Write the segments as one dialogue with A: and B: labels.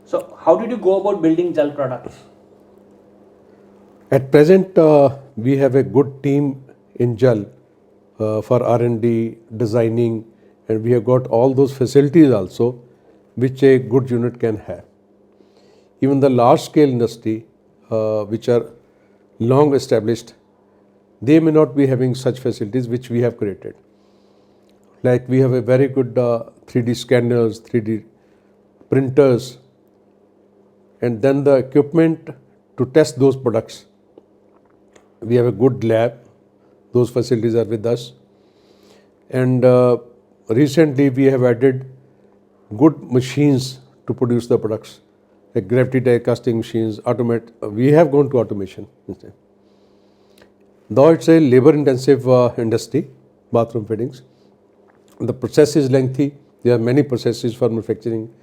A: So how did you go about building gel products?
B: At present, we have a good team in GEL for R&D, designing, and we have got all those facilities also, which a good unit can have. Even the large-scale industry, which are long established, they may not be having such facilities which we have created. Like we have a very good 3D scanners, 3D printers, and then the equipment to test those products. We have a good lab. Those facilities are with us. And recently we have added good machines to produce the products, like gravity die casting machines, we have gone to automation instead. Though it's a labor-intensive industry, bathroom fittings, the process is lengthy. There are many processes for manufacturing,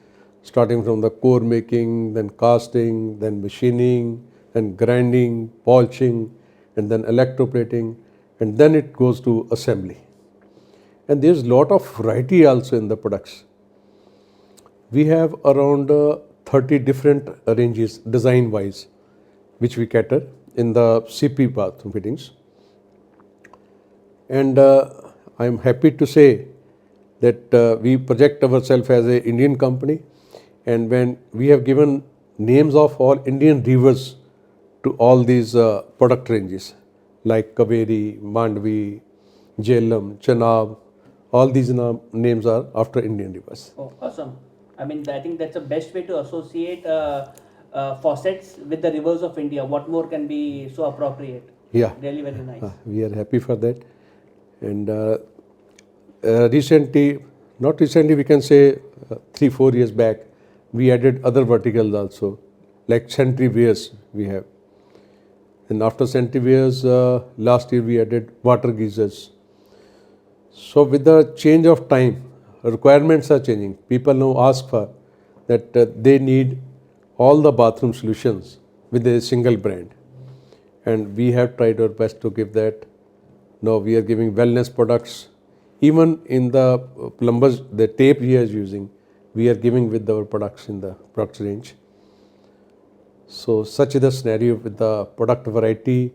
B: starting from the core making, then casting, then machining, then grinding, polishing, and then electroplating, and then it goes to assembly. And there's a lot of variety also in the products. We have around 30 different ranges design-wise, which we cater in the CP bathroom fittings. And I'm happy to say that we project ourselves as an Indian company, and when we have given names of all Indian rivers to all these product ranges, like Kaveri, Mandvi, Jhelum, Chenab, all these names are after Indian rivers.
A: Oh, awesome. I mean, I think that's the best way to associate faucets with the rivers of India. What more can be so appropriate?
B: Yeah.
A: Really very nice.
B: We are happy for that. And recently, not recently, we can say 3-4 years back, we added other verticals also, like sanitary wares we have. And after sanitary wares, last year we added water geysers. So with the change of time, requirements are changing. People now ask for that they need all the bathroom solutions with a single brand. And we have tried our best to give that. Now we are giving wellness products. Even in the plumbers, the tape he is using, we are giving with our products in the product range. So such is the scenario with the product variety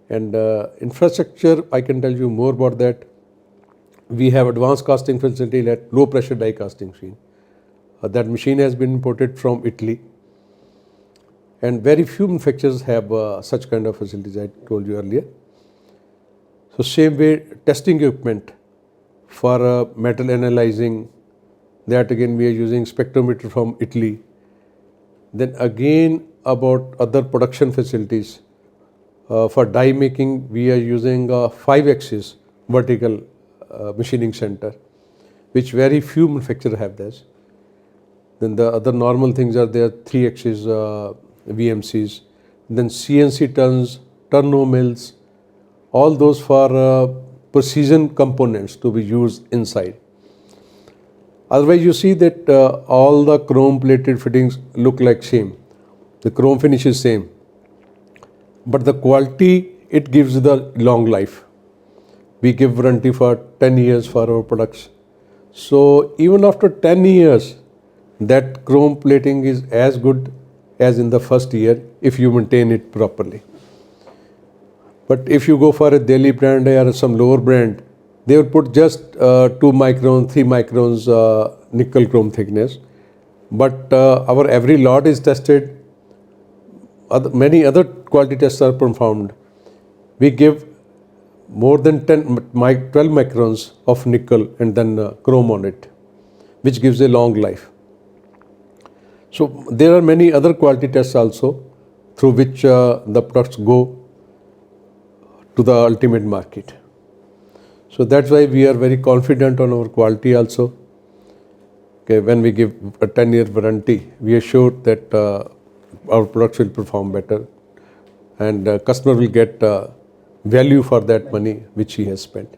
B: and infrastructure. I can tell you more about that. We have advanced casting facility at low pressure die casting machine. That machine has been imported from Italy. And very few manufacturers have such kind of facilities, I told you earlier. So same way, testing equipment for metal analyzing, that again we are using spectrometer from Italy. Then again about other production facilities. For die making, we are using 5-axis vertical machining center, which very few manufacturers have this. Then the other normal things are there, 3-axis VMCs, then CNC turno mills, all those for precision components to be used inside. Otherwise, you see that all the chrome plated fittings look like same. The chrome finish is same. But the quality, it gives the long life. We give warranty for 10 years for our products. So even after 10 years, that chrome plating is as good as in the first year if you maintain it properly. But if you go for a Delhi brand or some lower brand, they would put just 2 microns, 3 microns nickel chrome thickness. But our every lot is tested. Many other quality tests are performed. We give more than 12 microns of nickel and then chrome on it, which gives a long life. So there are many other quality tests also through which the products go to the ultimate market. So that's why we are very confident on our quality also. Okay, when we give a 10-year warranty, we are sure that our products will perform better and customer will get value for that money which he has spent.